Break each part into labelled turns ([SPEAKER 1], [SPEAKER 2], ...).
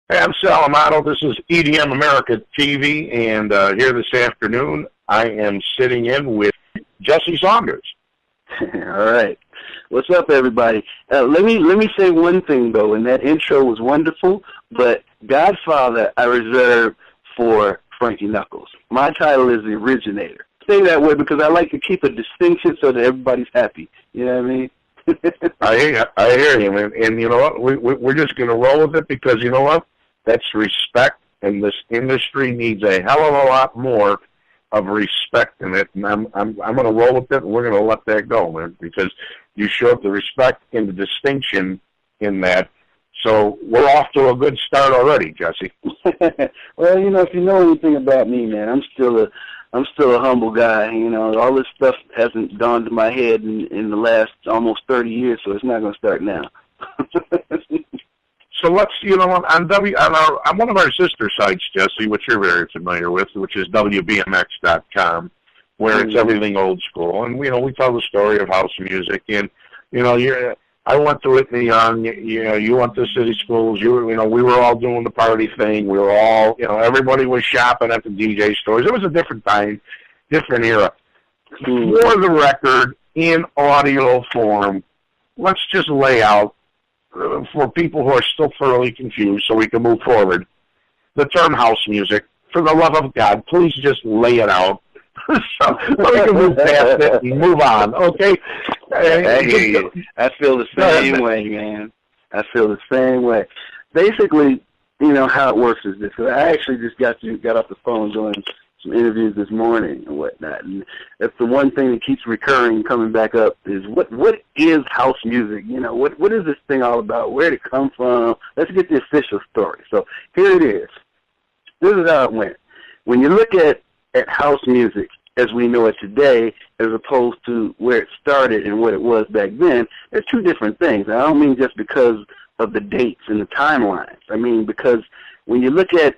[SPEAKER 1] Hey, I'm Sal Amato. This is EDM America TV, and here this afternoon I am sitting in with Jesse Saunders.
[SPEAKER 2] All right. What's up, everybody? Let me say one thing, though, and that intro was wonderful, but Godfather I reserve for Frankie Knuckles. My title is the Originator. Stay that way because I like to keep a distinction so that everybody's happy. You know what I mean?
[SPEAKER 1] I hear you, man. And you know what? We're just going to roll with it because you know what? That's respect, and this industry needs a hell of a lot more of respect in it. And I'm going to roll with it, and we're going to let that go, man, because you showed the respect and the distinction in that. So we're off to a good start already, Jesse.
[SPEAKER 2] Well, you know, if you know anything about me, man, I'm still a humble guy. You know, all this stuff hasn't dawned to my head in the last almost 30 years, so it's not going to start now.
[SPEAKER 1] So let's, you know, on one of our sister sites, Jesse, which you're very familiar with, which is WBMX.com, where it's everything old school, and you know, we tell the story of house music, and you know, I went to Whitney Young, you know, you went to city schools, you know, we were all doing the party thing, we were all, you know, everybody was shopping at the DJ stores. It was a different time, different era. For the record, in audio form, let's just lay out, for people who are still thoroughly confused so we can move forward, the term house music, for the love of God, please just lay it out. So we can move past it and move on, okay?
[SPEAKER 2] I hear you. I feel the same way, man. I feel the same way. Basically, you know, how it works is this. I actually just got off the phone doing some interviews this morning and whatnot, and that's the one thing that keeps recurring, coming back up, is what is house music? You know, what is this thing all about? Where did it come from? Let's get the official story. So here it is. This is how it went. When you look at house music as we know it today, as opposed to where it started and what it was back then, there's two different things. I don't mean just because of the dates and the timelines. I mean because when you look at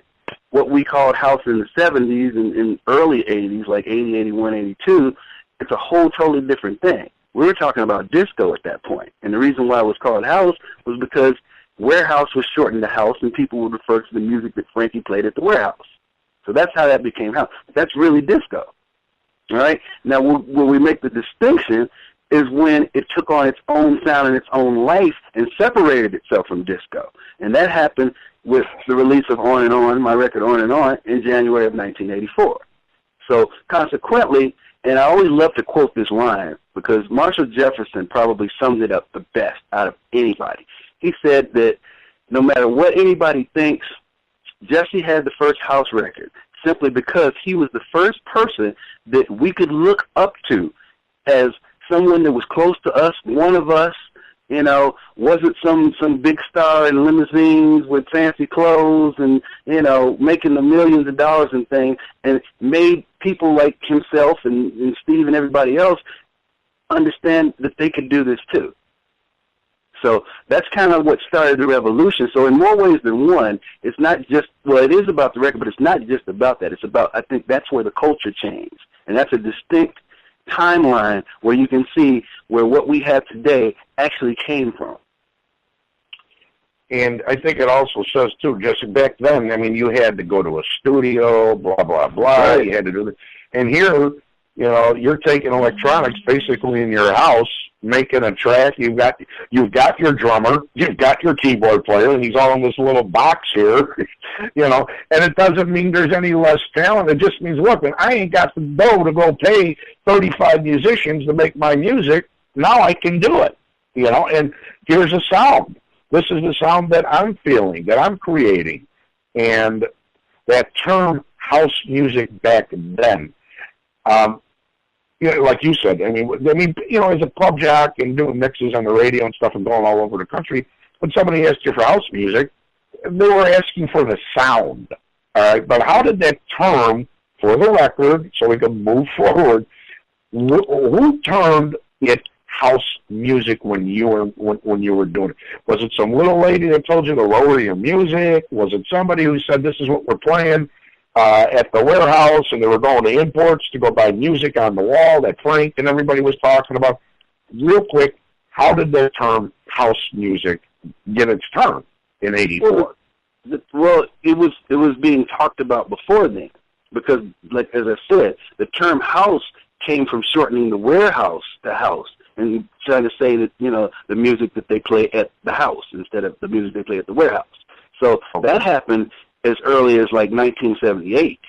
[SPEAKER 2] what we called house in the 70s and early 80s, like 80, 81, 82, it's a whole totally different thing. We were talking about disco at that point. And the reason why it was called house was because warehouse was shortened to house, and people would refer to the music that Frankie played at the warehouse. So that's how that became house. That's really disco. All right? Now, where we make the distinction is when it took on its own sound and its own life and separated itself from disco. And that happened with the release of On and On, my record On and On, in January of 1984. So consequently, and I always love to quote this line because Marshall Jefferson probably sums it up the best out of anybody. He said that no matter what anybody thinks, Jesse had the first house record simply because he was the first person that we could look up to as someone that was close to us, one of us, you know, wasn't some big star in limousines with fancy clothes and, you know, making the millions of dollars and things, and made people like himself and Steve and everybody else understand that they could do this too. So that's kind of what started the revolution. So in more ways than one, it's not just, well, it is about the record, but it's not just about that. It's about, I think that's where the culture changed. And that's a distinct timeline where you can see where what we have today actually came from.
[SPEAKER 1] And I think it also says, too, just back then, I mean, you had to go to a studio, blah, blah, blah. Right. You had to do this. And here, you know, you're taking electronics basically in your house, making a track. You've got your drummer, you've got your keyboard player, and he's all in this little box here, you know, and it doesn't mean there's any less talent. It just means, look, I ain't got the dough to go pay 35 musicians to make my music. Now I can do it, you know, and here's a sound. This is the sound that I'm feeling, that I'm creating. And that term house music back then, you know, like you said, I mean, you know, as a club jack and doing mixes on the radio and stuff and going all over the country, when somebody asked you for house music, they were asking for the sound. All right, but how did that term, for the record, so we can move forward, who termed it house music when you were doing it? Was it some little lady that told you to lower your music? Was it somebody who said this is what we're playing at the warehouse, and they were going to imports to go buy music on the wall that Frank and everybody was talking about? Real quick, how did the term house music get its term in '84?
[SPEAKER 2] Well, it was being talked about before then, because, like as I said, the term house came from shortening the warehouse to house, and trying to say that, you know, the music that they play at the house instead of the music they play at the warehouse. So that happened as early as like 1978.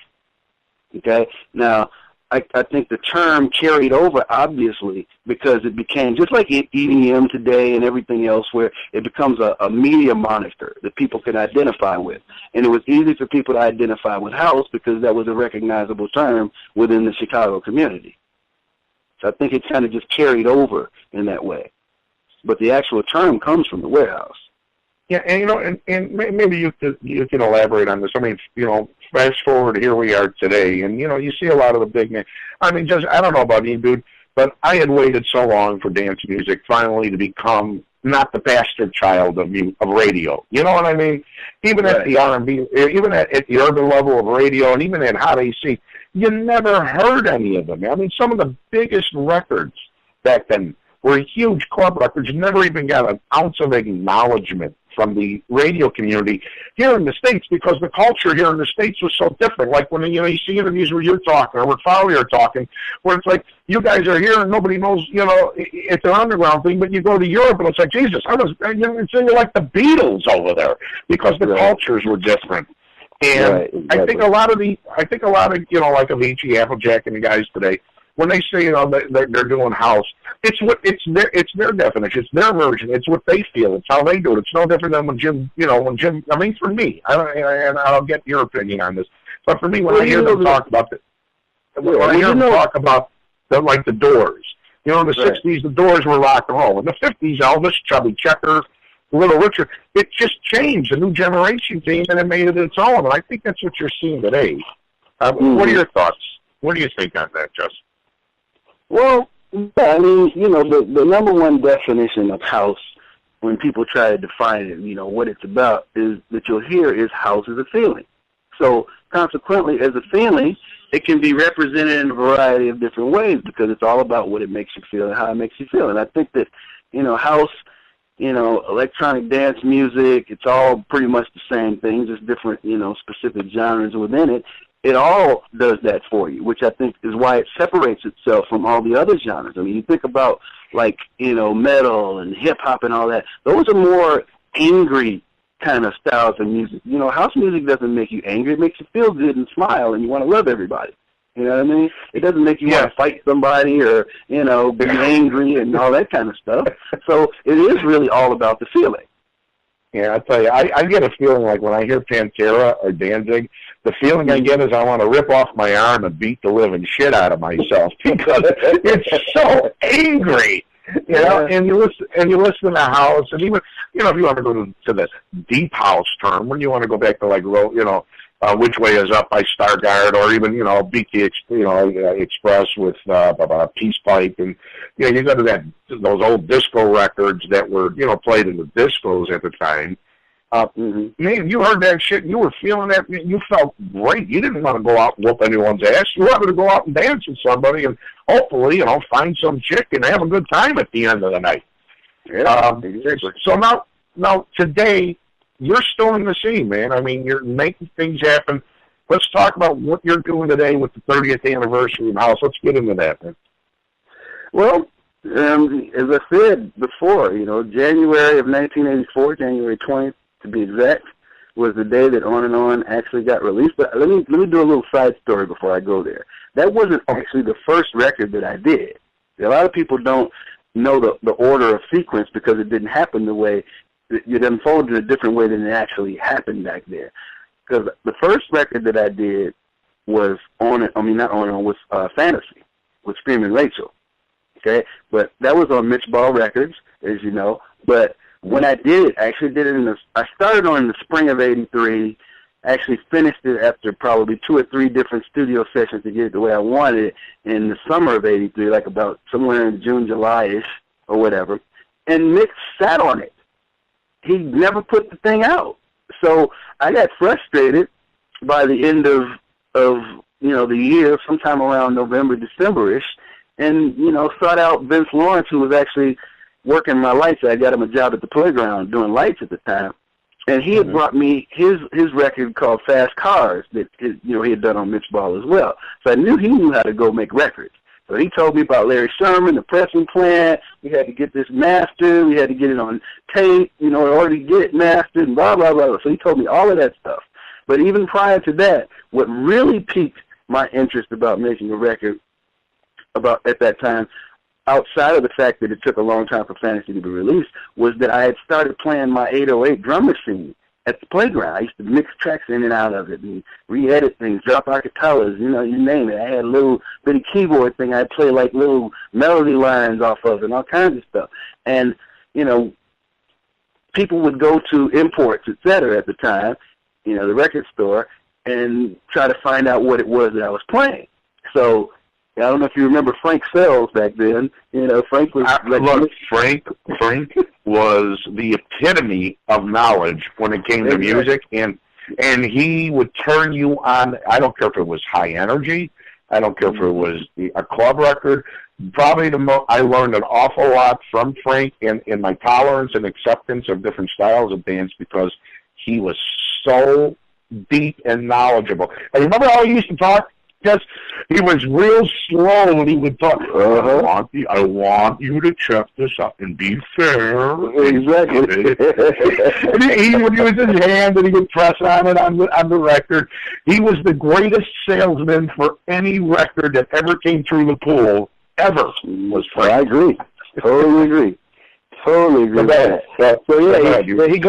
[SPEAKER 2] Okay, now I think the term carried over, obviously, because it became just like EDM today and everything else, where it becomes a media moniker that people can identify with. And it was easy for people to identify with house because that was a recognizable term within the Chicago community. So I think it kind of just carried over in that way. But the actual term comes from the warehouse.
[SPEAKER 1] Yeah, and you know, and maybe you can elaborate on this. I mean, you know, fast forward, here we are today, and you know, you see a lot of the big names. I mean, just I don't know about you, dude, but I had waited so long for dance music finally to become not the bastard child of radio. You know what I mean? Even at the R&B, even at the urban level of radio, and even at Hot AC, you never heard any of them. I mean, some of the biggest records back then were huge club records. You never even got an ounce of acknowledgement from the radio community here in the States, because the culture here in the States was so different. Like when, you know, you see interviews where you're talking or where Fowler are talking, where it's like, you guys are here and nobody knows, you know, it's an underground thing, but you go to Europe and it's like, Jesus, you know, it's like the Beatles over there, because the cultures were different. And exactly. I think a lot of, you know, like Avicii, Applejack, and the guys today, when they say, you know, they're doing house, it's their definition, it's their version, it's what they feel, it's how they do it. It's no different than when Jim, I mean, for me, and I'll get your opinion on this, but for me, when I hear them talk about talk about the Doors, you know, in the 60s, the Doors were rock and roll. In the 50s, Elvis, Chubby Checker, Little Richard, it just changed. A new generation came and it made it its own, and I think that's what you're seeing today. What are your thoughts? What do you think on that, Justin?
[SPEAKER 2] Well, I mean, you know, the number one definition of house, when people try to define it, you know, what it's about, is that you'll hear is house is a feeling. So, consequently, as a feeling, it can be represented in a variety of different ways, because it's all about what it makes you feel and how it makes you feel. And I think that, you know, house, you know, electronic dance music, it's all pretty much the same thing, just different, you know, specific genres within it. It all does that for you, which I think is why it separates itself from all the other genres. I mean, you think about, like, you know, metal and hip-hop and all that. Those are more angry kind of styles of music. You know, house music doesn't make you angry. It makes you feel good and smile, and you want to love everybody. You know what I mean? It doesn't make you want to fight somebody or, you know, be angry and all that kind of stuff. So it is really all about the feeling.
[SPEAKER 1] Yeah, I tell you, I get a feeling like when I hear Pantera or Danzig, the feeling I get is I want to rip off my arm and beat the living shit out of myself, because it's so angry, you know. And you listen to house, and even, you know, if you want to go to the deep house term, when you want to go back to, like, you know, Which Way Is Up by Stargard, or even, you know, BT, Express with Peace Pipe, and, you know, you go to those old disco records that were, you know, played in the discos at the time. Man, you heard that shit, you were feeling that, you felt great. You didn't want to go out and whoop anyone's ass. You wanted to go out and dance with somebody and hopefully, you know, find some chick and have a good time at the end of the night. Yeah, exactly. So now today, you're still in the scene, man. I mean, you're making things happen. Let's talk about what you're doing today with the 30th anniversary of House. Let's get into that, man.
[SPEAKER 2] Well, as I said before, you know, January of 1984, January 20th, to be exact, was the day that On and On actually got released. But let me do a little side story before I go there. That wasn't actually the first record that I did. A lot of people don't know the order of sequence, because it didn't happen the way it unfolded a different way than it actually happened back there. Because the first record that I did was was Fantasy with Screaming Rachel. Okay, but that was on Mitch Ball Records, as you know. But when I did it, I actually did it I started on in the spring of '83. Actually finished it after probably 2 or 3 different studio sessions to get it the way I wanted it in the summer of '83, like about somewhere in June, July-ish or whatever. And Mitch sat on it. He never put the thing out. So I got frustrated by the end of the year, sometime around November, December-ish, and, you know, sought out Vince Lawrence, who was actually working my lights. I got him a job at the Playground doing lights at the time. And he had brought me his record called Fast Cars that he had done on Mitch Ball as well. So I knew he knew how to go make records. So he told me about Larry Sherman, the pressing plant. We had to get this mastered. We had to get it on tape, in order to get it mastered and blah, blah, blah. So he told me all of that stuff. But even prior to that, what really piqued my interest about making a record at that time, outside of the fact that it took a long time for Fantasy to be released, was that I had started playing my 808 drum machine at the playground. I used to mix tracks in and out of it and re-edit things, drop acapellas, you name it. I had a little bitty keyboard thing I'd play like little melody lines off of and all kinds of stuff. And, people would go to Imports, et cetera, at the time, the record store, and try to find out what it was that I was playing. So I don't know if you remember Frank Sells back then. Frank was
[SPEAKER 1] Frank was the epitome of knowledge when it came to music, and he would turn you on. I don't care if it was high energy. I don't care if it was a club record. Probably I learned an awful lot from Frank in my tolerance and acceptance of different styles of bands because he was so deep and knowledgeable. And remember how he used to talk? Yes, he was real slow when he would talk. I want you to check this out and be fair.
[SPEAKER 2] Exactly.
[SPEAKER 1] And he would use his hand and he would press on it on the record. He was the greatest salesman for any record that ever came through the pool ever. Was Frank.
[SPEAKER 2] I agree. Totally agree. Totally agree with that. So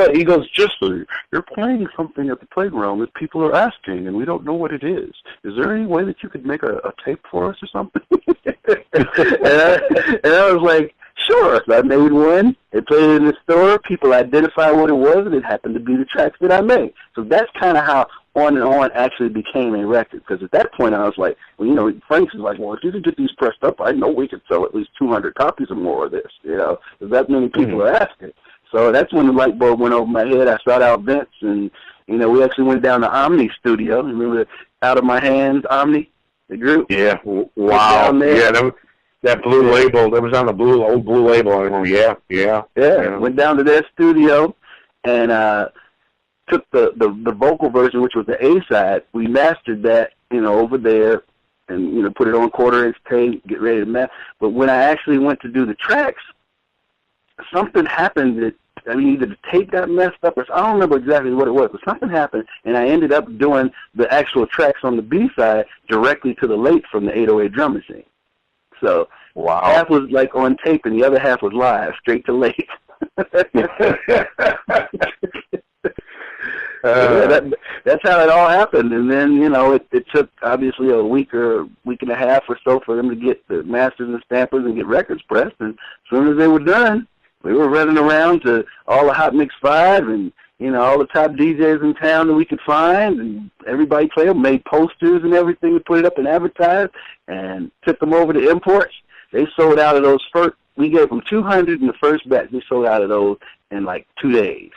[SPEAKER 2] he goes, Jesse, you're playing something at the playground that people are asking, and we don't know what it is. Is there any way that you could make a tape for us or something? and I was like, sure. So I made one. They played it in the store. People identified what it was, and it happened to be the tracks that I made. So that's kind of how On and On actually became a record. Because at that point, I was like, Frank's was like, well, if you could get these pressed up, I know we could sell at least 200 copies or more of this, because that many people are asking. So that's when the light bulb went over my head. I sought out Vince, and, we actually went down to Omni Studio. Remember Out of My Hands, Omni, the group?
[SPEAKER 1] Yeah, wow. Yeah, that blue label, that was on the old blue label. I remember, yeah.
[SPEAKER 2] Went down to their studio and took the vocal version, which was the A-side. We mastered that, over there and, put it on quarter-inch tape, get ready to master. But when I actually went to do the tracks, something happened that, either the tape got messed up or I don't remember exactly what it was, but something happened, and I ended up doing the actual tracks on the B-side directly to the late from the 808 drum machine. So half was like on tape and the other half was live, straight to late. That's how it all happened. And then, it took obviously a week and a half or so for them to get the masters and stampers and get records pressed. And as soon as they were done, we were running around to all the Hot Mix 5 and, all the top DJs in town that we could find, and everybody played them, made posters and everything to put it up and advertise, and took them over to Imports. They sold out of those first. We gave them 200 in the first batch. They sold out of those in like 2 days,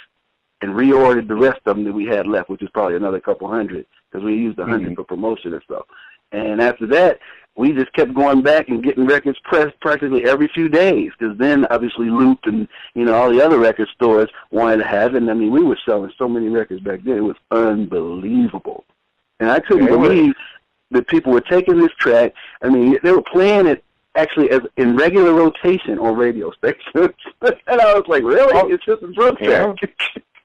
[SPEAKER 2] and reordered the rest of them that we had left, which is probably another couple hundred, because we used 100 for promotion and stuff. And after that, we just kept going back and getting records pressed practically every few days, because then obviously Loop and, all the other record stores wanted to have it. And, we were selling so many records back then. It was unbelievable. And I couldn't believe that people were taking this track. They were playing it actually as in regular rotation on radio stations. And I was like, really? It's just a drum track.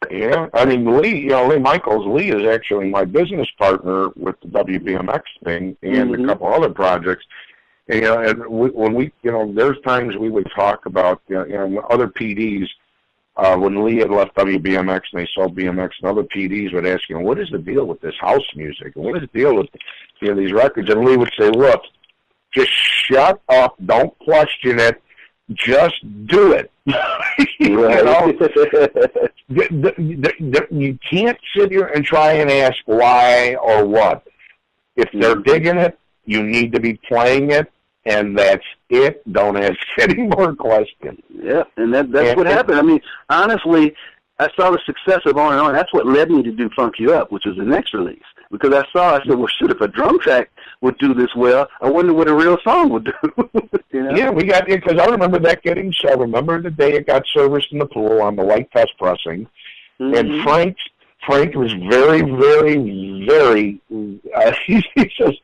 [SPEAKER 1] Yeah, Lee Michaels. Lee is actually my business partner with the WBMX thing and a couple other projects. And when we, there's times we would talk about, other PDs. When Lee had left WBMX and they sold BMX, and other PDs would ask, what is the deal with this house music? What is the deal with, these records? And Lee would say, look, just shut up, don't question it. Just do it. You can't sit here and try and ask why or what. If they're digging it, you need to be playing it, and that's it. Don't ask any more questions.
[SPEAKER 2] Yeah, and that's what happened. Honestly, I saw the success of On and On. That's what led me to do Funk You Up, which was the next release. Because I said, well, shoot, if a drum track would do this well, I wonder what a real song would do.
[SPEAKER 1] Yeah, we got it, because I remember that getting so. I remember the day it got serviced in the pool on the white test pressing. And Frank was very, very, very, he says,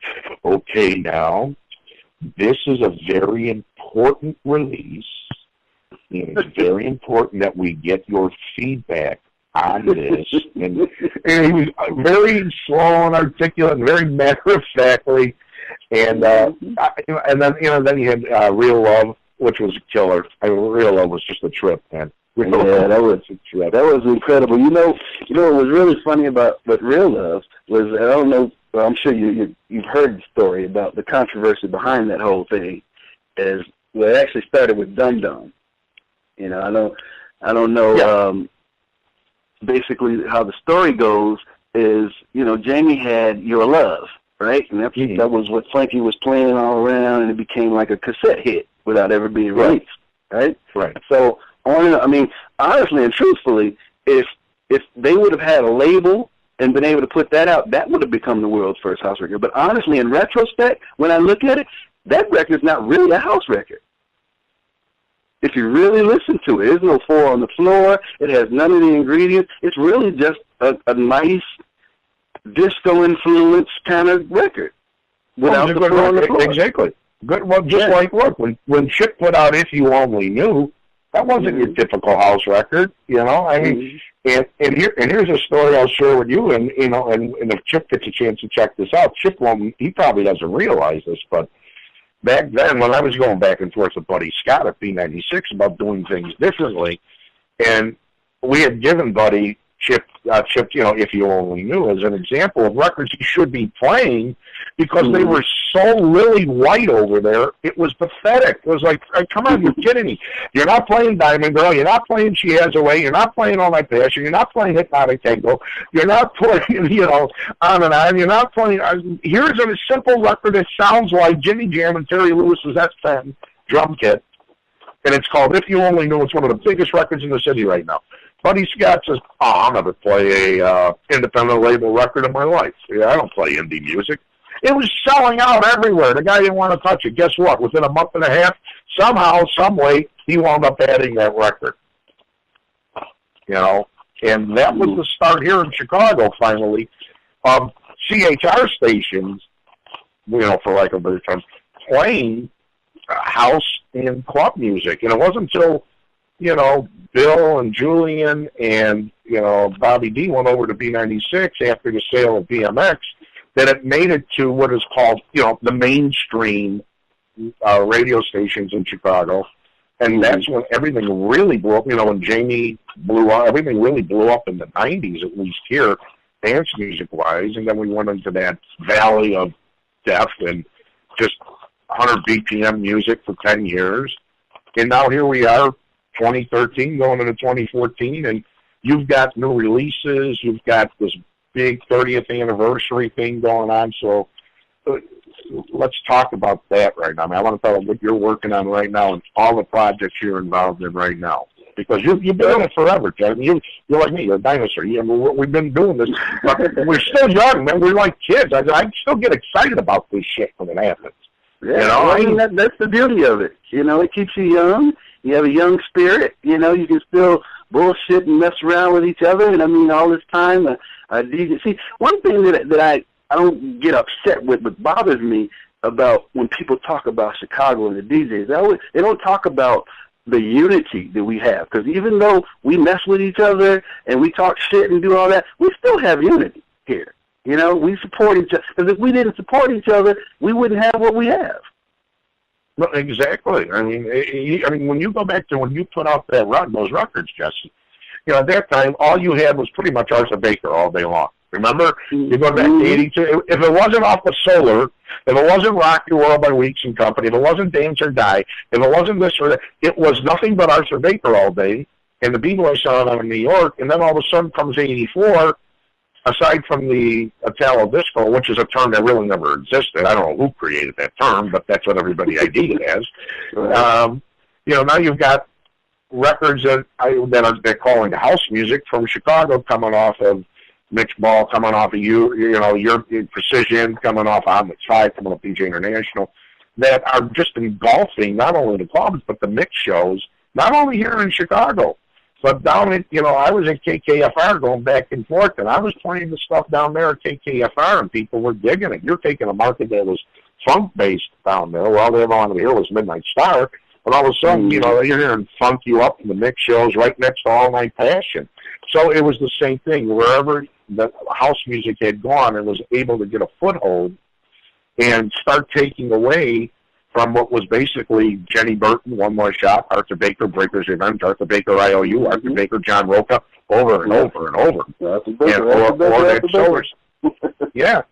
[SPEAKER 1] okay, now, this is a very important release, and it's very important that we get your feedback on this. And he was very slow and articulate and very matter-of-factly. And then he had Real Love, which was a killer. Real Love was just a trip, man.
[SPEAKER 2] That was incredible. You know what was really funny about Real Love was, I don't know, well, I'm sure you've heard the story about the controversy behind that whole thing. It actually started with Dum Dum. You know, I don't know.
[SPEAKER 1] Yeah.
[SPEAKER 2] Basically, how the story goes is, Jamie had Your Love, right? And that was what Frankie was playing all around, and it became like a cassette hit without ever being released, right?
[SPEAKER 1] Right.
[SPEAKER 2] So, honestly and truthfully, if they would have had a label and been able to put that out, that would have become the world's first house record. But honestly, in retrospect, when I look at it, that record's not really a house record. If you really listen to it, there's no four on the floor. It has none of the ingredients. It's really just a nice disco-influenced kind of record without the four on the floor.
[SPEAKER 1] Exactly. Good. Well, just like, look, when Chip put out If You Only Knew, that wasn't your typical house record, I mean, and here's a story I'll share with you, and if Chip gets a chance to check this out, he probably doesn't realize this, but back then, when I was going back and forth with Buddy Scott at B96 about doing things differently, and we had given Buddy Chip, If You Only Knew, as an example of records he should be playing, because they were so lily white over there, it was pathetic. It was like, come on, you're kidding me. You're not playing Diamond Girl, you're not playing She Has a Way, you're not playing All My Passion, you're not playing Hypnotic Tango, you're not playing, on and on, you're not playing, here's a simple record that sounds like Jimmy Jam and Terry Lewis's S10 drum kit, and it's called If You Only Knew. It's one of the biggest records in the city right now. Buddy Scott says, I'll never play a independent label record in my life. Yeah, I don't play indie music. It was selling out everywhere. The guy didn't want to touch it. Guess what? Within a month and a half, somehow, some way, he wound up adding that record. And that was the start here in Chicago, finally, of CHR stations, for lack of a better term, playing house and club music. And it wasn't until, Bill and Julian and, Bobby D went over to B96 after the sale of BMX, that it made it to what is called, the mainstream radio stations in Chicago. And that's when everything really blew up. When Jamie blew up, everything really blew up in the 90s, at least here, dance music-wise. And then we went into that valley of death and just 100 BPM music for 10 years. And now here we are, 2013, going into 2014, and you've got new releases. You've got this big 30th anniversary thing going on. So let's talk about that right now. I mean, I want to talk about what you're working on right now and all the projects you're involved in right now. Because you've been in it forever, Kevin. You're like me. You're a dinosaur. We've been doing this. But we're still young, man. We're like kids. I still get excited about this shit when it happens.
[SPEAKER 2] Yeah, that's the beauty of it. It keeps you young. You have a young spirit. You can still bullshit and mess around with each other. And, all this time, see, one thing that I don't get upset with, but bothers me about when people talk about Chicago and the DJs, they don't talk about the unity that we have. Because even though we mess with each other and we talk shit and do all that, we still have unity here. We support each other. Because if we didn't support each other, we wouldn't have what we have.
[SPEAKER 1] Well, exactly. I mean, when you go back to when you put out those records, Jesse, at that time, all you had was pretty much Arthur Baker all day long. Remember? You go back to 82. If it wasn't off of Solar, if it wasn't Rock Your World by Weeks and Company, if it wasn't Dance or Die, if it wasn't this or that, it was nothing but Arthur Baker all day, and the B-Boys sound out of New York, and then all of a sudden comes 84, aside from the Italo Disco, which is a term that really never existed. I don't know who created that term, but that's what everybody ID'd it as. Now you've got records that they're calling house music from Chicago, coming off of Mitch Ball, coming off of your Precision, coming off of Omnix 5, coming off DJ International, that are just engulfing not only the clubs but the mix shows, not only here in Chicago. But down at, I was at KKFR going back and forth, and I was playing the stuff down there at KKFR, and people were digging it. You're taking a market that was funk-based down there. Well, all they ever wanted to hear was Midnight Star. But all of a sudden, you're hearing Funk You Up in the mix shows right next to All Night Passion. So it was the same thing. Wherever the house music had gone, it was able to get a foothold and start taking away from what was basically Jenny Burton, One More Shot, Arthur Baker, Breaker's Revenge, Arthur Baker IOU, Arthur Baker, John Roca, over and over and over. Or that Shoulders. Yeah.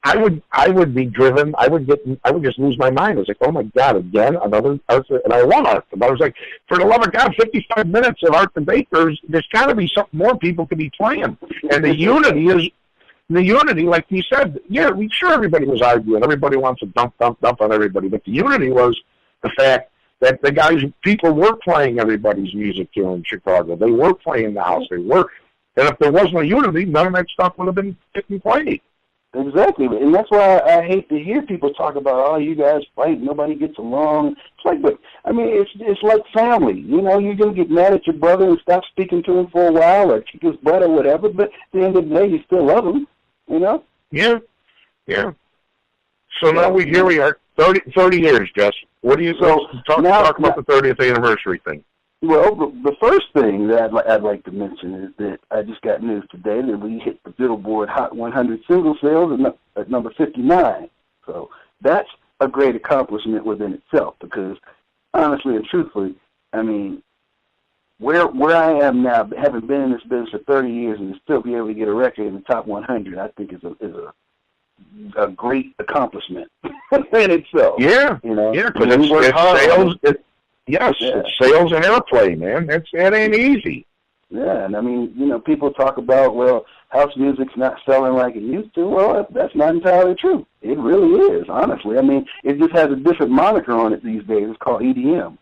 [SPEAKER 1] I would be driven. I would just lose my mind. I was like, oh my God, again, another Arthur, and I love Arthur. But I was like, for the love of God, 55 minutes of Arthur Baker's, there's got to be something more people could be playing. And the unity, like you said, sure everybody was arguing. Everybody wants to dump on everybody. But the unity was the fact that people were playing everybody's music here in Chicago. They were playing the house. They were. And if there wasn't a unity, none of that stuff would have been played.
[SPEAKER 2] Exactly. And that's why I hate to hear people talk about, oh, you guys fight, nobody gets along. It's like, but, I mean, it's like family. You're going to get mad at your brother and stop speaking to him for a while or kick his butt or whatever, but at the end of the day, you still love him,
[SPEAKER 1] Yeah. So now here we are, 30 years, Jess. What do you talk about the 30th anniversary thing?
[SPEAKER 2] Well, the first thing that I'd like to mention is that I just got news today that we hit the Billboard Hot 100 single sales at number 59. So that's a great accomplishment within itself because, honestly and truthfully, I mean, where I am now, having been in this business for 30 years and to still be able to get a record in the top 100, I think is a great accomplishment in itself.
[SPEAKER 1] Yeah, because it's sales. It's sales and airplay, man. That ain't easy.
[SPEAKER 2] Yeah, and I mean, people talk about, well, house music's not selling like it used to. Well, that's not entirely true. It really is, honestly. I mean, it just has a different moniker on it these days. It's called EDM.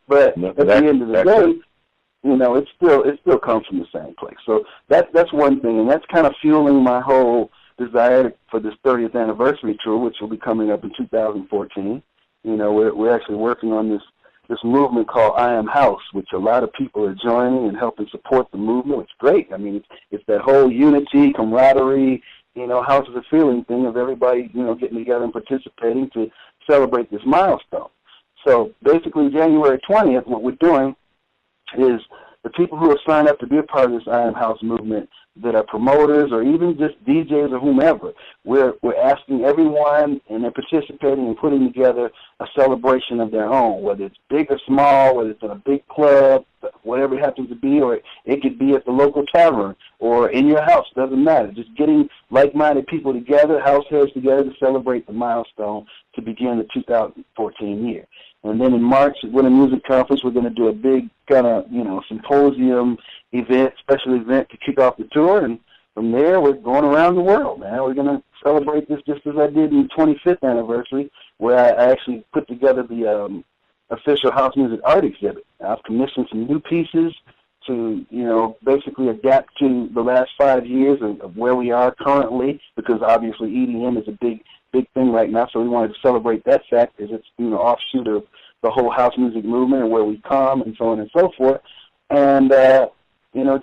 [SPEAKER 2] But at the end of the day, it still comes from the same place. So that's one thing, and that's kind of fueling my whole desire for this 30th anniversary tour, which will be coming up in 2014. We're actually working on this movement called I Am House, which a lot of people are joining and helping support the movement. It's great. I mean, it's that whole unity, camaraderie, house is a feeling thing of everybody, getting together and participating to celebrate this milestone. So basically, January 20th, what we're doing is the people who have signed up to be a part of this I Am House movement that are promoters or even just DJs or whomever, we're asking everyone, and they're participating and putting together a celebration of their own, whether it's big or small, whether it's in a big club, whatever it happens to be, or it could be at the local tavern or in your house, doesn't matter. Just getting like-minded people together, house heads together to celebrate the milestone to begin the 2014 year. And then in March, at Winter Music Conference, we're going to do a big kind of, symposium event, special event to kick off the tour. And from there, we're going around the world, man. We're going to celebrate this just as I did in the 25th anniversary, where I actually put together the official house music art exhibit. I've commissioned some new pieces to, basically adapt to the last 5 years of where we are currently, because obviously EDM is a big thing right now, so we wanted to celebrate that fact as it's, offshoot of the whole house music movement and where we come and so on and so forth. And,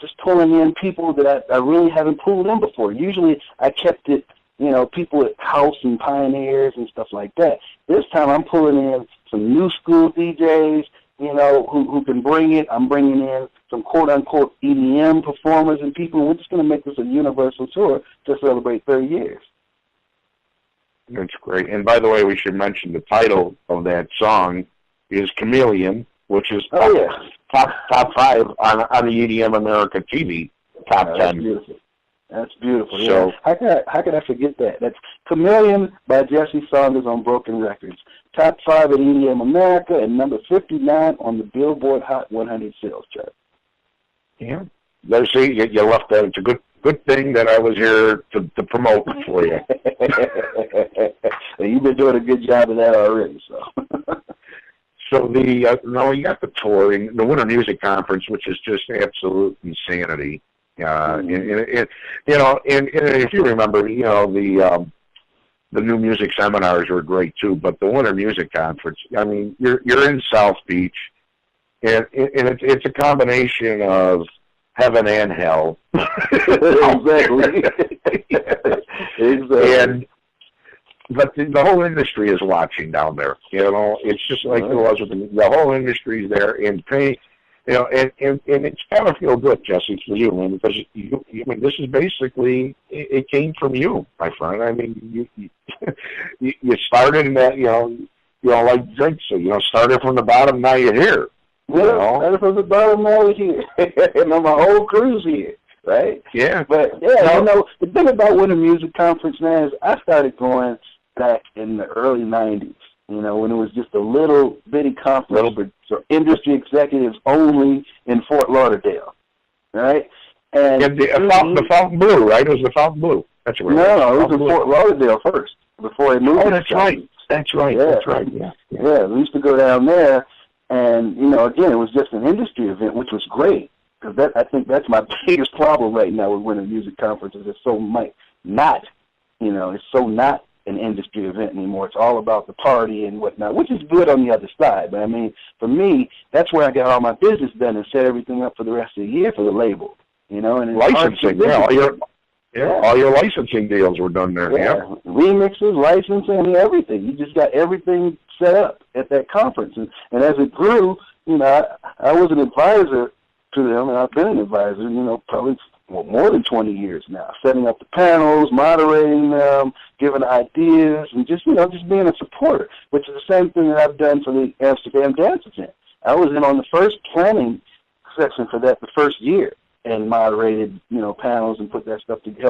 [SPEAKER 2] just pulling in people that I really haven't pulled in before. Usually I kept it, people at house and pioneers and stuff like that. This time I'm pulling in some new school DJs, who can bring it. I'm bringing in some quote-unquote EDM performers and people. We're just going to make this a universal tour to celebrate 30 years.
[SPEAKER 1] That's great. And by the way, we should mention the title of that song is Chameleon, which is top 5 on the EDM America TV top 10.
[SPEAKER 2] That's beautiful. That's beautiful. So, yeah. How could I forget that? That's Chameleon by Jesse Saunders on Broken Records. Top 5 at EDM America and number 59 on the Billboard Hot 100 sales chart.
[SPEAKER 1] Yeah. Let's see, you left that. It's a good thing that I was here to promote for you.
[SPEAKER 2] You've been doing a good job of that already.
[SPEAKER 1] So now you got the tour, the Winter Music Conference, which is just absolute insanity. And if you remember, the new music seminars were great too, but the Winter Music Conference, I mean, you're in South Beach. And it's a combination of heaven and hell.
[SPEAKER 2] Exactly. Exactly.
[SPEAKER 1] But the whole industry is watching down there. It's just like it was with the whole industry's there in pain. And it's gotta feel good, Jesse, for you, man, because this is basically it came from you, my friend. I mean, you started in that, like Drake said, started from the bottom, now you're here.
[SPEAKER 2] Started from the bottom, now we're here, and my whole crew's here, right?
[SPEAKER 1] Yeah.
[SPEAKER 2] But the thing about Winter Music Conference, man, is I started going back in the early '90s. When it was just a little bitty conference for industry executives only in Fort Lauderdale, right? And
[SPEAKER 1] the Fountain Blue, right? It was the Fountain Blue. That's where
[SPEAKER 2] it was in Fort Lauderdale first before they moved.
[SPEAKER 1] Oh, that's right. That's right.
[SPEAKER 2] Yeah.
[SPEAKER 1] That's right. Yeah.
[SPEAKER 2] We used to go down there, and again, it was just an industry event, which was great because I think that's my biggest problem right now with Winter Music Conferences. It's so not an industry event anymore. It's all about the party and whatnot, which is good on the other side. But I mean, for me, that's where I got all my business done and set everything up for the rest of the year for the label. And
[SPEAKER 1] licensing, all your licensing deals were done there.
[SPEAKER 2] Yeah, remixes, licensing, everything. You just got everything set up at that conference. And as it grew, I was an advisor to them, and I've been an advisor, probably more than 20 years now, setting up the panels, moderating them, giving ideas, and just being a supporter, which is the same thing that I've done for the Amsterdam Dance Event. I was in on the first planning section for that the first year and moderated, panels and help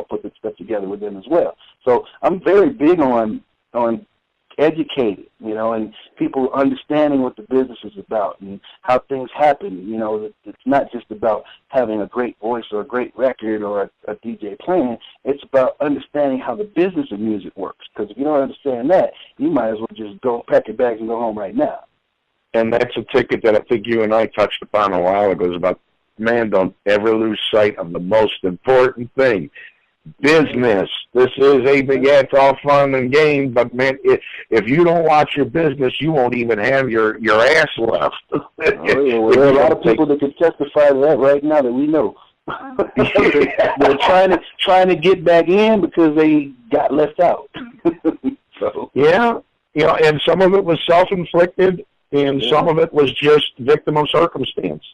[SPEAKER 2] put that stuff together with them as well. So I'm very big on educated, and people understanding what the business is about and how things happen. It's not just about having a great voice or a great record or a DJ playing. It's about understanding how the business of music works. Because if you don't understand that, you might as well just go pack your bags and go home right now.
[SPEAKER 1] And that's a ticket that I think you and I touched upon a while ago. Is about, man, don't ever lose sight of the most important thing. Business. This is it's all fun and game, but man, if you don't watch your business, you won't even have your ass left.
[SPEAKER 2] There are a lot of people that can testify to that right now that we know. They're trying to get back in because they got left out. So
[SPEAKER 1] and some of it was self-inflicted, and some of it was just victim of circumstance.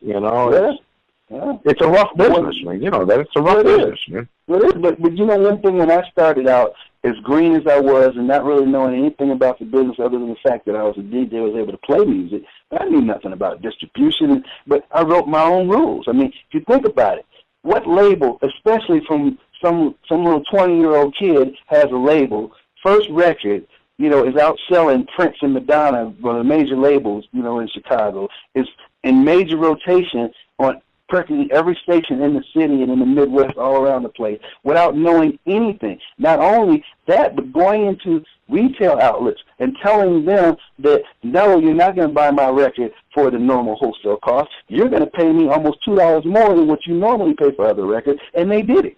[SPEAKER 1] It's a rough business, man. That it's a rough business, man.
[SPEAKER 2] It is, but one thing when I started out, as green as I was and not really knowing anything about the business other than the fact that I was a DJ, was able to play music, I knew nothing about distribution, but I wrote my own rules. I mean, if you think about it, what label, especially from some little 20-year-old kid has a label, first record, is out selling Prince and Madonna on the major labels, in Chicago, is in major rotation on practically every station in the city and in the Midwest all around the place without knowing anything. Not only that, but going into retail outlets and telling them that, no, you're not going to buy my record for the normal wholesale cost. You're going to pay me almost $2 more than what you normally pay for other records, and they did it.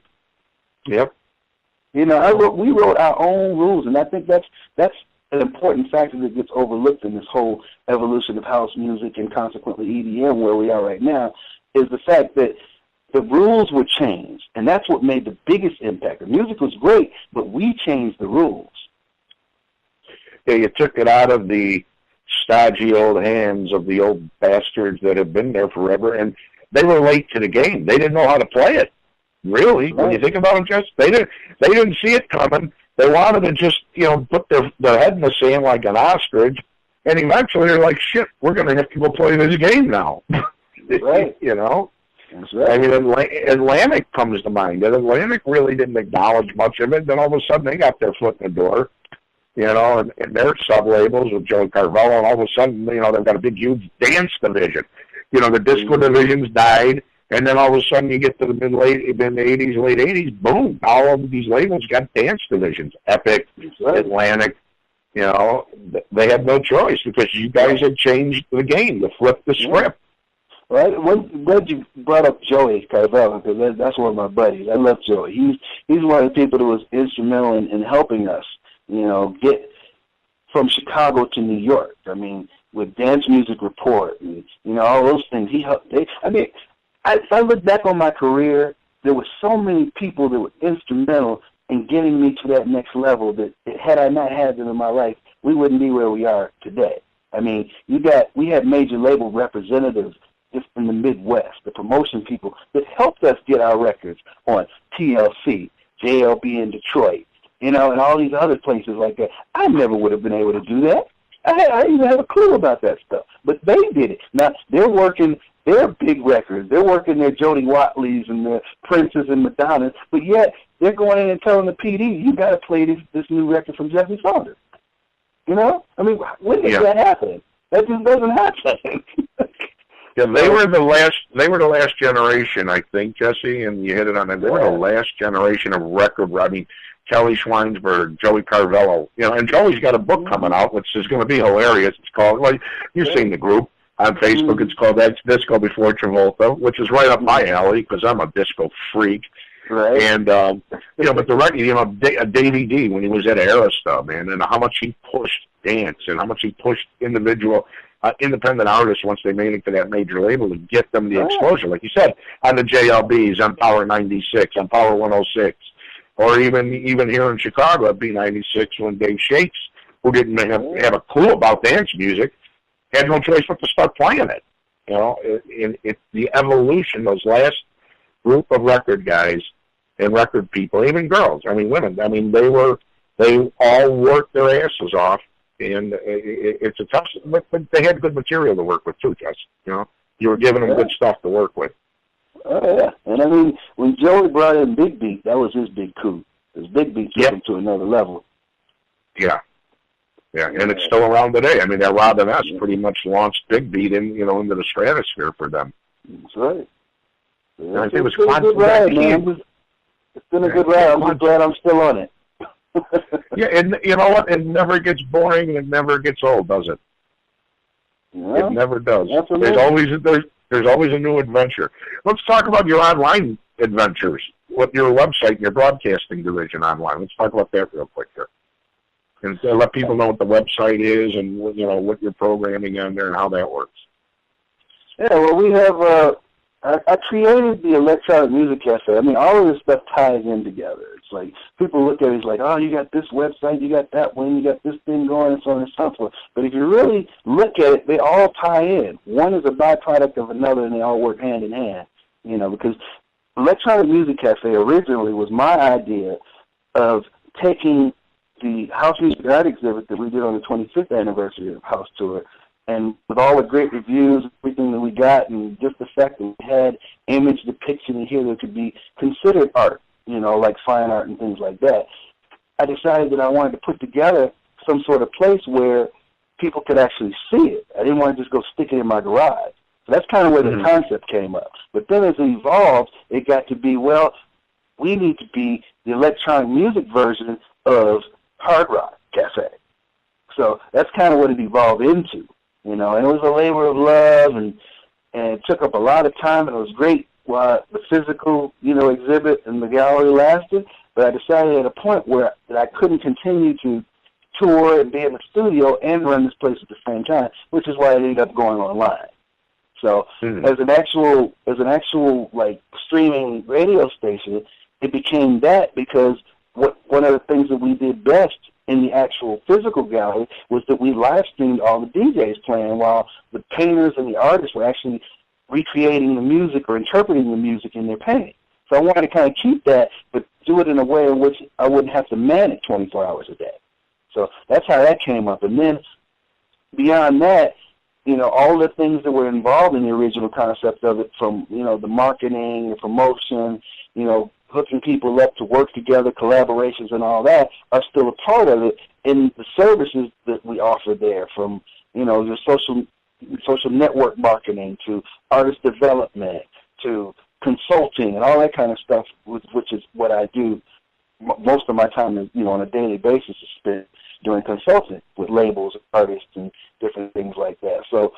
[SPEAKER 1] Yep.
[SPEAKER 2] We wrote our own rules, and I think that's an important factor that gets overlooked in this whole evolution of house music and consequently EDM where we are right now, is the fact that the rules were changed, and that's what made the biggest impact. The music was great, but we changed the rules.
[SPEAKER 1] Yeah, you took it out of the stodgy old hands of the old bastards that have been there forever, and they were late to the game. They didn't know how to play it, really. Right. When you think about them, Jess, they didn't see it coming. They wanted to just, put their head in the sand like an ostrich, and eventually they're like, shit, we're going to have to go play this game now.
[SPEAKER 2] Right.
[SPEAKER 1] That's right. I mean, Atlantic comes to mind. And Atlantic really didn't acknowledge much of it. Then all of a sudden they got their foot in the door, and their sub-labels with Joe Carvello, and all of a sudden, they've got a big, huge dance division. The disco divisions died, and then all of a sudden you get to the mid-80s, late 80s, boom, all of these labels got dance divisions. Epic, right. Atlantic, they had no choice because you guys had changed the game to flip the script.
[SPEAKER 2] Right. I'm glad you brought up Joey Carvello because that's one of my buddies. I love Joey. He's one of the people that was instrumental in helping us, get from Chicago to New York. I mean, with Dance Music Report and, you know, all those things. If I look back on my career, there were so many people that were instrumental in getting me to that next level that had I not had them in my life, we wouldn't be where we are today. I mean, we had major label representatives just in the Midwest, the promotion people that helped us get our records on TLC, JLB in Detroit, you know, and all these other places like that. I never would have been able to do that. I didn't even have a clue about that stuff. But they did it. Now, they're working their big records. They're working their Jody Watleys and their Princes and Madonnas, but yet they're going in and telling the PD, you got to play this new record from Jesse Saunders. You know? I mean, when did that happen? That just doesn't happen.
[SPEAKER 1] Yeah, they were the last generation, I think, Jesse, and you hit it on it. They were the last generation of record. I mean, Kelly Schweinsberg, Joey Carvello, you know, and Joey's got a book coming out, which is going to be hilarious. It's called, well, you've seen the group on Facebook. It's called That's Disco Before Travolta, which is right up my alley because I'm a disco freak.
[SPEAKER 2] Right.
[SPEAKER 1] And, you know, but the record, you know, Davey D, when he was at Arista, man, and how much he pushed dance and how much he pushed individual independent artists once they made it to that major label to get them the exposure, like you said, on the JLBs, on Power 96, on Power 106, or even here in Chicago at B96 when Dave Shakes, who didn't have a clue about dance music, had no choice but to start playing it. You know, it's the evolution, those last group of record guys and record people, even girls, I mean women, I mean they all worked their asses off. And it's a tough, but they had good material to work with too, Jess. You know, you were giving them good stuff to work with.
[SPEAKER 2] Oh yeah, and I mean, when Joey brought in Big Beat, that was his big coup. His Big Beat took him to another level. Yeah,
[SPEAKER 1] and it's still around today. I mean, that Robin S. pretty much launched Big Beat into the stratosphere for them.
[SPEAKER 2] That's right.
[SPEAKER 1] Yeah, I think it was
[SPEAKER 2] a good ride, man. It's been a good ride. I'm just glad I'm still on it.
[SPEAKER 1] Yeah, and you know what? It never gets boring and it never gets old, does it?
[SPEAKER 2] Yeah,
[SPEAKER 1] it never does.
[SPEAKER 2] Absolutely.
[SPEAKER 1] There's always a new adventure. Let's talk about your online adventures with your website and your broadcasting division online. Let's talk about that real quick here. And let people know what the website is and you know what you're programming on there and how that works.
[SPEAKER 2] Yeah, well, we have I created the Electronic Music Cafe. I mean, all of this stuff ties in together. It's like, people look at it, it's like, oh, you got this website, you got that one, you got this thing going, and so on and so forth. But if you really look at it, they all tie in. One is a byproduct of another, and they all work hand in hand, you know, because Electronic Music Cafe originally was my idea of taking the House Music Art exhibit that we did on the 25th anniversary of House Tour, and with all the great reviews, everything that we got, and just the fact that we had image depiction in here that could be considered art, you know, like fine art and things like that, I decided that I wanted to put together some sort of place where people could actually see it. I didn't want to just go stick it in my garage. So that's kind of where the concept came up. But then as it evolved, it got to be, well, we need to be the electronic music version of Hard Rock Cafe. So that's kind of what it evolved into. You know, and it was a labor of love, and it took up a lot of time, and it was great while the physical, you know, exhibit and the gallery lasted. But I decided at a point where that I couldn't continue to tour and be in the studio and run this place at the same time, which is why I ended up going online. So as an actual like streaming radio station, it became that because one of the things that we did best in the actual physical gallery was that we live streamed all the DJs playing while the painters and the artists were actually recreating the music or interpreting the music in their painting. So I wanted to kind of keep that, but do it in a way in which I wouldn't have to man it 24 hours a day. So that's how that came up. And then beyond that, you know, all the things that were involved in the original concept of it, from, you know, the marketing, the promotion, you know, hooking people up to work together, collaborations and all that, are still a part of it in the services that we offer there, from, you know, your social network marketing to artist development to consulting and all that kind of stuff, which is what I do. Most of my time, is, you know, on a daily basis is spent doing consulting with labels, artists, and different things like that. So,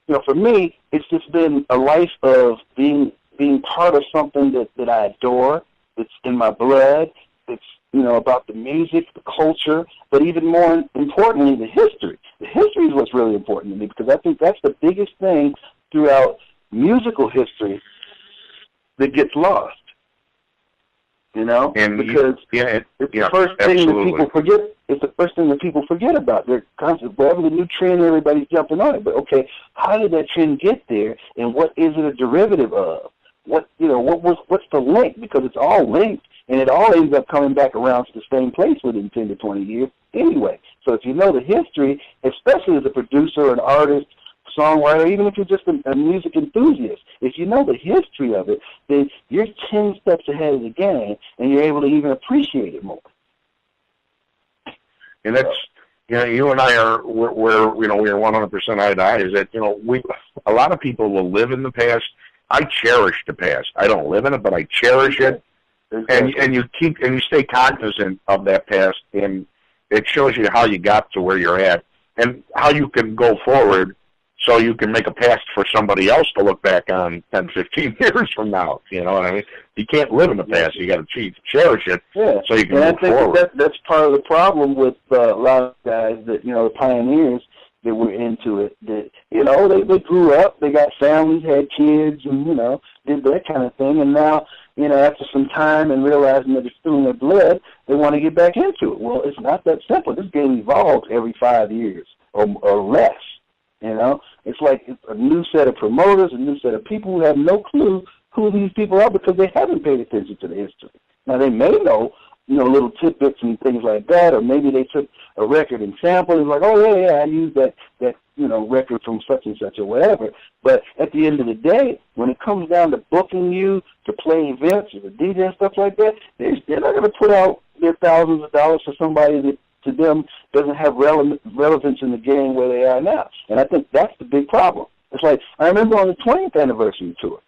[SPEAKER 2] you know, for me, it's just been a life of being part of something that I adore. It's in my blood. It's about the music, the culture, but even more importantly, the history. The history is what's really important to me, because I think that's the biggest thing throughout musical history that gets lost. Because it's the first thing that people forget. It's the first thing that people forget about. They're constantly, whatever the new trend, everybody's jumping on it. But okay, how did that trend get there, and what is it a derivative of? What's the link? Because it's all linked, and it all ends up coming back around to the same place within 10 to 20 years anyway. So if you know the history, especially as a producer, an artist, songwriter, even if you're just a music enthusiast, if you know the history of it, then you're 10 steps ahead of the game, and you're able to even appreciate it more.
[SPEAKER 1] And that's, you and I we're 100% eye to eye. Is that a lot of people will live in the past. I cherish the past. I don't live in it, but I cherish it, and you stay cognizant of that past, and it shows you how you got to where you're at, and how you can go forward, so you can make a past for somebody else to look back on 10, 15 years from now. You know what I mean? You can't live in the past. You got to cherish it, so you can move forward.
[SPEAKER 2] And I think that's part of the problem with a lot of guys that, the pioneers that were into it. That they grew up, they got families, had kids, and did that kind of thing. And now, after some time and realizing that it's still in their blood, they want to get back into it. Well, it's not that simple. This game evolves every 5 years or less. It's like a new set of promoters, a new set of people who have no clue who these people are because they haven't paid attention to the history. Now, they may know, little tidbits and things like that, or maybe they took a record and sampled and like, oh, yeah, I used that record from such and such or whatever. But at the end of the day, when it comes down to booking you to play events or the DJ and stuff like that, they're not going to put out their thousands of dollars for somebody that, to them, doesn't have relevance in the game where they are now. And I think that's the big problem. It's like, I remember on the 20th anniversary tour,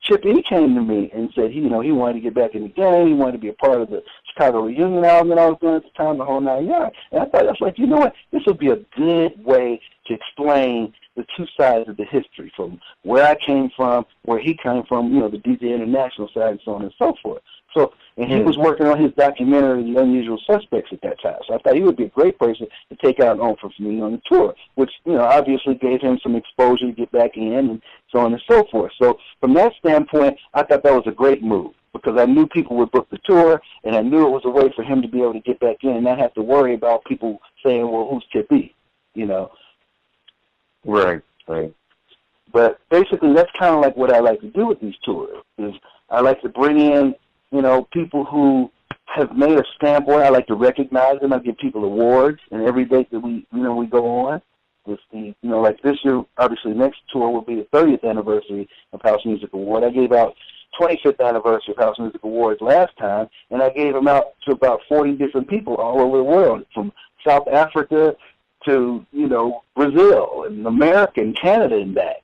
[SPEAKER 2] Chip E came to me and said, he wanted to get back in the game, he wanted to be a part of the Chicago Reunion album that I was doing at the time, the whole 9 yards. And I thought, that's like, what, this would be a good way to explain the two sides of the history, from where I came from, where he came from, the DJ International side, and so on and so forth. So, and he was working on his documentary, The Unusual Suspects, at that time. So I thought he would be a great person to take out on for me on the tour, which, obviously gave him some exposure to get back in and so on and so forth. So from that standpoint, I thought that was a great move, because I knew people would book the tour, and I knew it was a way for him to be able to get back in and not have to worry about people saying, well, who's Chip E?
[SPEAKER 1] Right.
[SPEAKER 2] But basically, that's kind of like what I like to do with these tours, is I like to bring in people who have made a stamp on it. I like to recognize them. I give people awards, and every date that we go on, with the, like this year, obviously next tour will be the 30th anniversary of House Music Award. I gave out 25th anniversary of House Music Awards last time, and I gave them out to about 40 different people all over the world, from South Africa to, Brazil and America and Canada and back,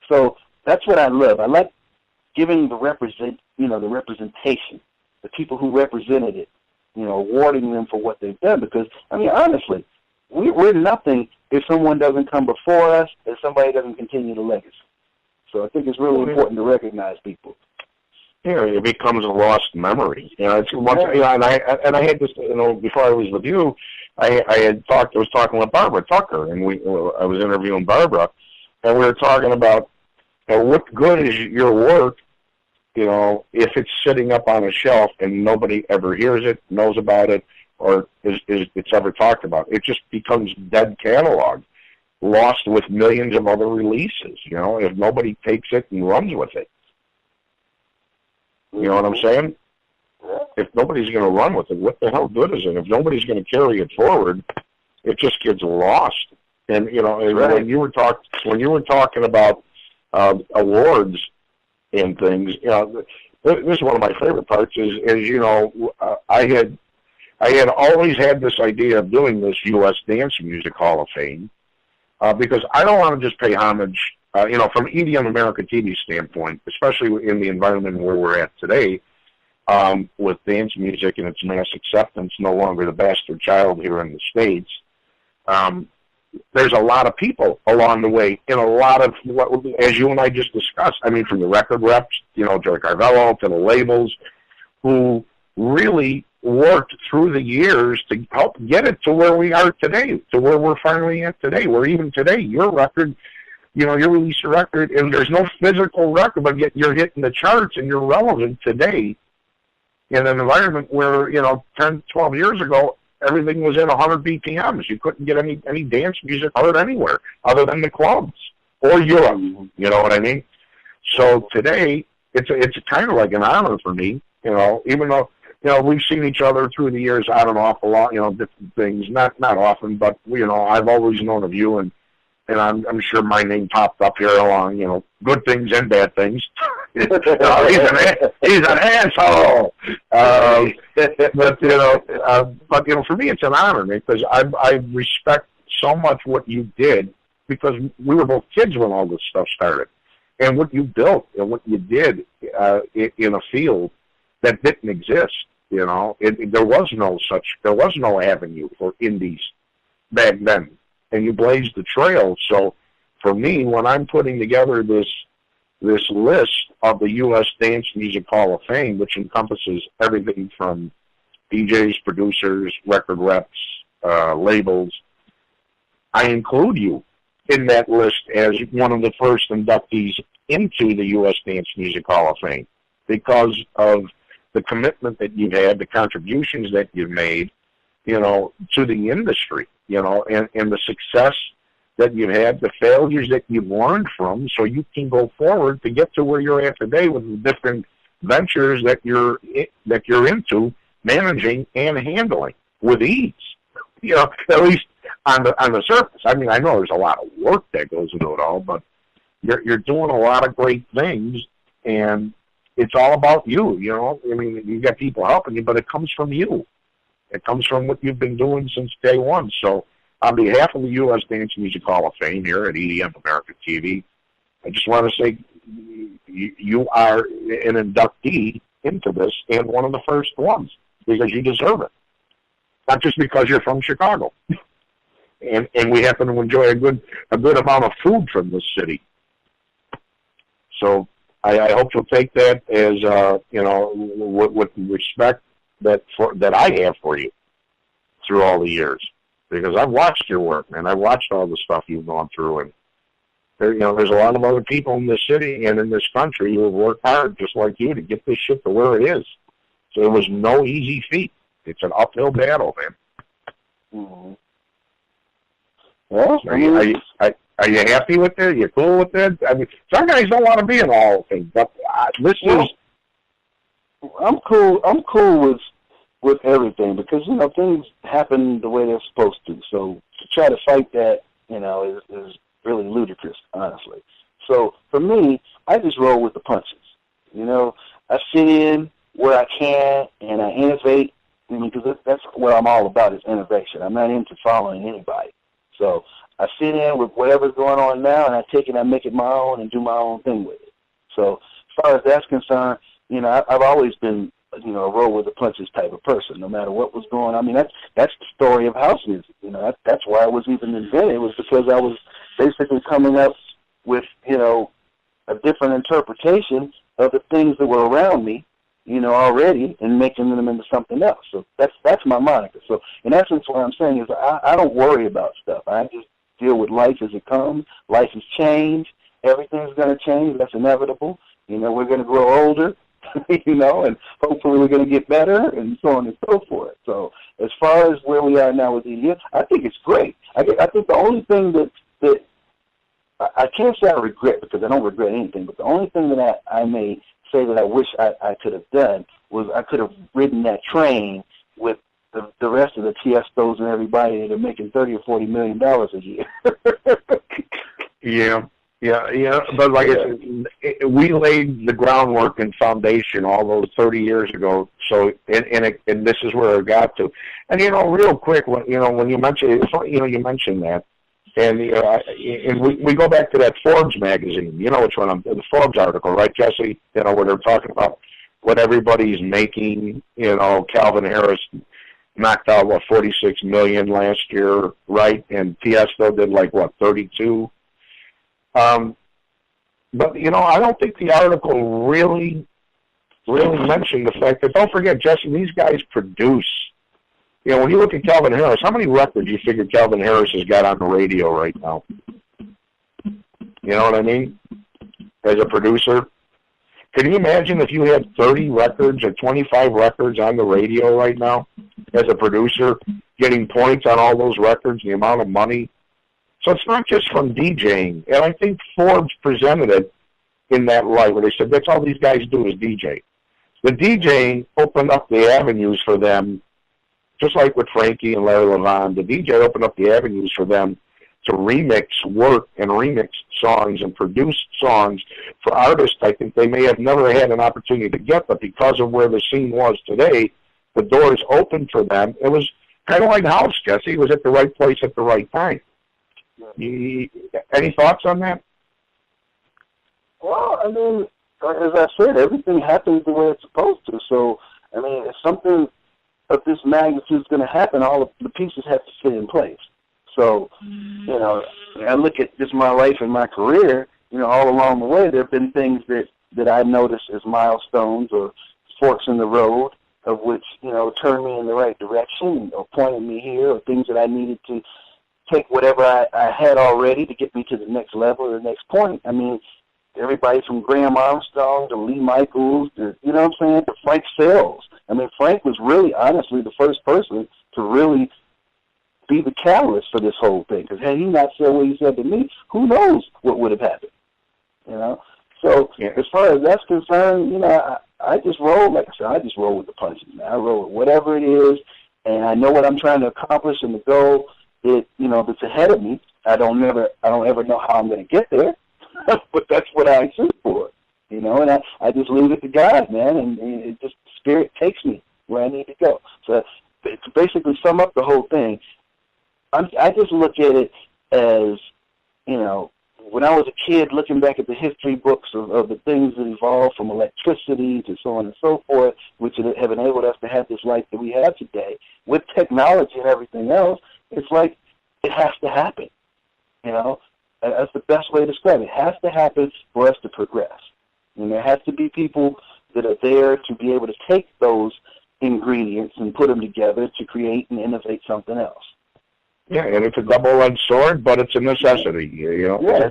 [SPEAKER 2] So that's what I love. I like giving the representation, the people who represented it, awarding them for what they've done. Because, honestly, we're nothing if someone doesn't come before us, if somebody doesn't continue the legacy. So I think it's really important to recognize people.
[SPEAKER 1] Yeah, it becomes a lost memory. It's once, and I had this, before I was with you, I was talking with Barbara Tucker, and I was interviewing Barbara, and we were talking about, what good is your work, if it's sitting up on a shelf and nobody ever hears it, knows about it, or it's ever talked about. It just becomes dead catalog, lost with millions of other releases, if nobody takes it and runs with it. You know what I'm saying? If nobody's going to run with it, what the hell good is it? If nobody's going to carry it forward, it just gets lost. And
[SPEAKER 2] right.
[SPEAKER 1] when you were talking about awards and things, this is one of my favorite parts. I had always had this idea of doing this U.S. Dance Music Hall of Fame, because I don't want to just pay homage. From EDM America TV standpoint, especially in the environment where we're at today, with dance music and its mass acceptance, no longer the bastard child here in the States, there's a lot of people along the way, in a lot of, as you and I just discussed, from the record reps, Joey Carvello, to the labels, who really worked through the years to help get it to where we are today, to where we're finally at today, where even today, your record, you release a record, and there's no physical record, but yet you're hitting the charts and you're relevant today in an environment where, 10, 12 years ago, everything was at 100 BPMs. You couldn't get any dance music heard anywhere other than the clubs or Europe. You know what I mean? So today, it's kind of like an honor for me, even though, we've seen each other through the years on and off a lot, different things, not often, but, I've always known of you, and I'm sure my name popped up here along, good things and bad things. He's an asshole. But for me, it's an honor, because I respect so much what you did, because we were both kids when all this stuff started, and what you built and what you did in a field that didn't exist. There was no avenue for indies back then, and you blazed the trail. So for me, when I'm putting together this list of the U.S. Dance Music Hall of Fame, which encompasses everything from DJs, producers, record reps, labels, I include you in that list as one of the first inductees into the U.S. Dance Music Hall of Fame, because of the commitment that you've had, the contributions that you've made, to the industry, and the success that you've had, the failures that you've learned from, so you can go forward to get to where you're at today with the different ventures that you're into, managing and handling with ease. At least on the surface. I mean, I know there's a lot of work that goes into it all, but you're doing a lot of great things, and it's all about you. I mean, you've got people helping you, but it comes from you. It comes from what you've been doing since day one. So, on behalf of the U.S. Dance Music Hall of Fame here at EDM America TV, I just want to say you are an inductee into this, and one of the first ones, because you deserve it. Not just because you're from Chicago, and we happen to enjoy a good amount of food from this city. So I hope you'll take that as with respect that I have for you through all the years, because I've watched your work, man. I've watched all the stuff you've gone through, and there's a lot of other people in this city and in this country who have worked hard just like you to get this shit to where it is. So it was no easy feat. It's an uphill battle, man.
[SPEAKER 2] Mm-hmm.
[SPEAKER 1] Well, are you happy with it? Are you cool with it? I mean, some guys don't want to be in all things, but
[SPEAKER 2] I'm cool. I'm cool with everything, because things happen the way they're supposed to. So to try to fight that, is really ludicrous, honestly. So for me, I just roll with the punches. I sit in where I can and I innovate. Because that's what I'm all about, is innovation. I'm not into following anybody. So I sit in with whatever's going on now, and I take it and I make it my own and do my own thing with it. So as far as that's concerned, I've always been, a roll with the punches type of person, no matter what was going on. I mean, that's the story of house music. That's why it was even invented. It was because I was basically coming up with, a different interpretation of the things that were around me, already, and making them into something else. So that's my moniker. So in essence, what I'm saying is I don't worry about stuff. I just deal with life as it comes. Life has changed. Everything's going to change. That's inevitable. We're going to grow older, and hopefully we're going to get better, and so on and so forth. So as far as where we are now with EDM, I think it's great. I think the only thing that I can't say I regret, because I don't regret anything, but the only thing that I may say that I wish I could have done was I could have ridden that train with the rest of the Tiestos and everybody that are making $30 or $40 million a year.
[SPEAKER 1] Yeah. But like I said, we laid the groundwork and foundation all those 30 years ago. So and this is where it got to. And real quick, when you mentioned you mentioned that. And we go back to that Forbes magazine, which one, the Forbes article, right, Jesse? Where they're talking about what everybody's making. Calvin Harris knocked out, 46 million last year, right? And Tiesto did 32. But I don't think the article really really mention the fact that, don't forget, Jesse, these guys produce. You know, when you look at Calvin Harris, how many records do you figure Calvin Harris has got on the radio right now? You know what I mean? As a producer. Can you imagine if you had 30 records or 25 records on the radio right now as a producer, getting points on all those records, the amount of money? So it's not just from DJing. And I think Forbes presented it in that light where they said, that's all these guys do is DJ. The DJing opened up the avenues for them, just like with Frankie and Larry Levan. The DJ opened up the avenues for them to remix work and remix songs and produce songs for artists I think they may have never had an opportunity to get, but because of where the scene was today, the doors opened for them. It was kind of like House, Jesse. It was at the right place at the right time. Any thoughts on that?
[SPEAKER 2] Well, I mean, as I said, everything happens the way it's supposed to. So, I mean, if something of this magnitude is going to happen, all of the pieces have to fit in place. So, you know, I look at just my life and my career, you know, all along the way, there have been things that I noticed as milestones or forks in the road of which, you know, turned me in the right direction or pointed me here, or things that I needed to take whatever I had already to get me to the next level or the next point. I mean, everybody from Graham Armstrong to Lee Michaels to, you know what I'm saying, to Frank Sells. I mean, Frank was really, honestly, the first person to really be the catalyst for this whole thing. Because had he not said what he said to me, who knows what would have happened, you know? So as far as that's concerned, you know, I just roll, like I said, I just roll with the punches, man. I roll with whatever it is, and I know what I'm trying to accomplish and the goal that, you know, that's ahead of me. I don't ever know how I'm going to get there, but that's what I shoot for, you know, and I just leave it to God, man, and it just, Spirit takes me where I need to go. So to basically sum up the whole thing, I just look at it as, you know, when I was a kid looking back at the history books of the things that evolved from electricity to so on and so forth, which have enabled us to have this life that we have today, with technology and everything else, it's like it has to happen, you know. That's the best way to describe it. It has to happen for us to progress. And there has to be people that are there to be able to take those ingredients and put them together to create and innovate something else.
[SPEAKER 1] Yeah, and it's a double-edged sword, but it's a necessity. You know,
[SPEAKER 2] yeah,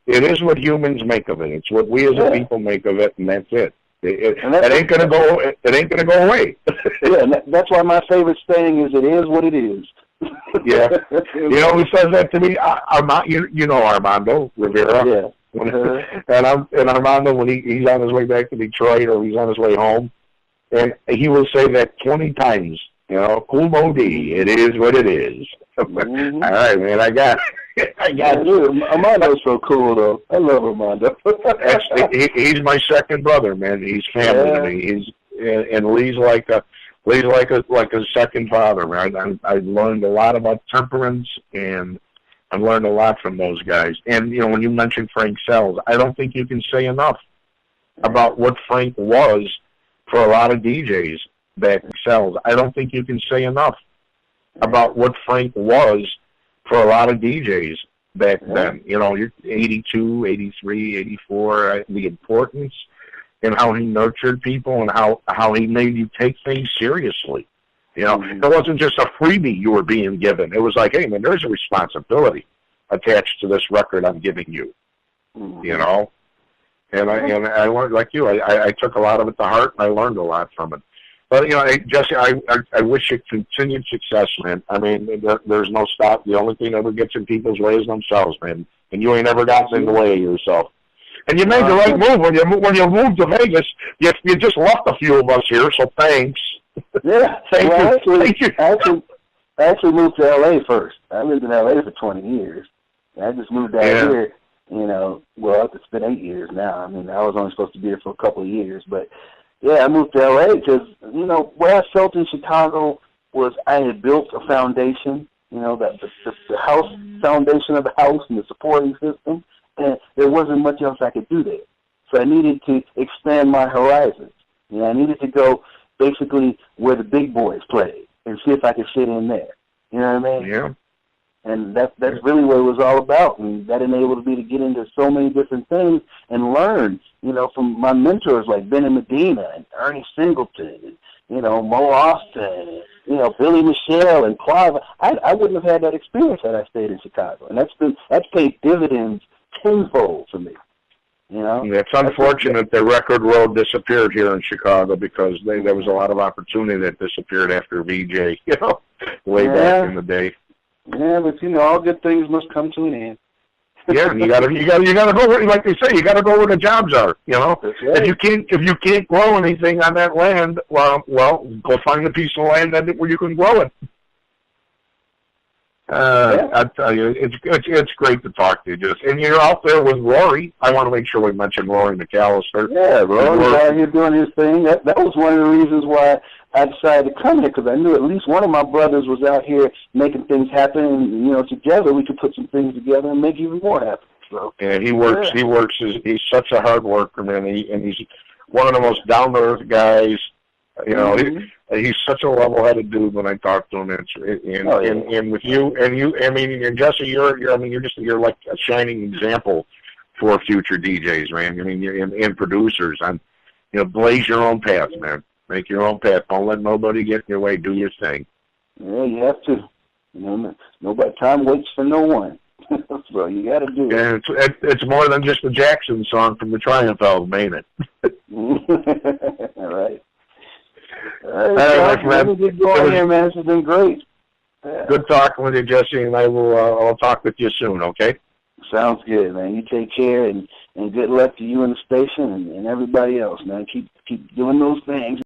[SPEAKER 1] it is what humans make of it. It's what we as a people make of it, and that's it. It ain't gonna go. It ain't gonna go away.
[SPEAKER 2] Yeah, and that's why my favorite saying is, "It is what it is."
[SPEAKER 1] Yeah, you know who says that to me? You know Armando Rivera.
[SPEAKER 2] Yeah.
[SPEAKER 1] And Armando, when he's on his way back to Detroit or he's on his way home, and he will say that 20 times. You know, cool Modi, it is what it is.
[SPEAKER 2] Mm-hmm.
[SPEAKER 1] All right, man, I got
[SPEAKER 2] you. Armando's so cool, though. I love Armando.
[SPEAKER 1] He's my second brother, man. He's family to me. And Lee's like a second father, man. I learned a lot about temperance, and I learned a lot from those guys. And, you know, when you mentioned Frank Sells, I don't think you can say enough about what Frank was for a lot of DJs. Back Sells. I don't think you can say enough about what Frank was for a lot of DJs back then. You know, you're 82, 83, 84, the importance and how he nurtured people and how he made you take things seriously. You know, it wasn't just a freebie you were being given. It was like, hey, man, there's a responsibility attached to this record I'm giving you. You know? And I learned, like you, I took a lot of it to heart, and I learned a lot from it. But, you know, Jesse, I wish you continued success, man. I mean, there's no stop. The only thing that ever gets in people's way is themselves, man. And you ain't ever gotten in the way of yourself. And you made the right move when you moved to Vegas. You just left a few of us here, so thanks.
[SPEAKER 2] Yeah,
[SPEAKER 1] Thank you.
[SPEAKER 2] I actually moved to L.A. first. I lived in L.A. for 20 years. I just moved out here, you know, well, it's been 8 years now. I mean, I was only supposed to be here for a couple of years, but... Yeah, I moved to L.A. because, you know, what I felt in Chicago was I had built a foundation, you know, that the house foundation of the house and the supporting system, and there wasn't much else I could do there. So I needed to expand my horizons. You know, I needed to go basically where the big boys played and see if I could fit in there. You know what I mean?
[SPEAKER 1] Yeah.
[SPEAKER 2] And that's really what it was all about. And that enabled me to get into so many different things and learn, from my mentors like Benny Medina and Ernie Singleton and, Mo Austin and, Billy Michelle and Clive. I wouldn't have had that experience had I stayed in Chicago. And that's paid dividends tenfold for me.
[SPEAKER 1] It's unfortunate the record world disappeared here in Chicago because there was a lot of opportunity that disappeared after VJ, way back in the day.
[SPEAKER 2] Yeah, but all good things must come to an end.
[SPEAKER 1] Yeah, you gotta go where, like they say, you gotta go where the jobs are.
[SPEAKER 2] That's right.
[SPEAKER 1] If you can't grow anything on that land, well, go find a piece of land where you can grow it. I tell you, it's great to talk to you. And you're out there with Rory. I want to make sure we mention Rory McAllister.
[SPEAKER 2] Yeah, Rory's out here doing his thing. That was one of the reasons why I decided to come here, because I knew at least one of my brothers was out here making things happen, and together we could put some things together and make even more happen. So
[SPEAKER 1] yeah, he works. Yeah. He works. He's such a hard worker, man. And he's one of the most down to earth guys. He's such a level-headed dude when I talk to him. And with you, and Jesse, you're like a shining example for future DJs, man. And producers. Blaze your own path, man. Make your own path. Don't let nobody get in your way. Do your thing.
[SPEAKER 2] Yeah, you have to. Nobody time waits for no one. So you got to do it.
[SPEAKER 1] And it's more than just a Jackson song from the Triumph album, ain't it?
[SPEAKER 2] All right. All right, my friend. Get going here, man. This has been great. Yeah.
[SPEAKER 1] Good talking with you, Jesse, and I'll talk with you soon, okay?
[SPEAKER 2] Sounds good, man. You take care, and good luck to you and the station and everybody else, man. Keep doing those things.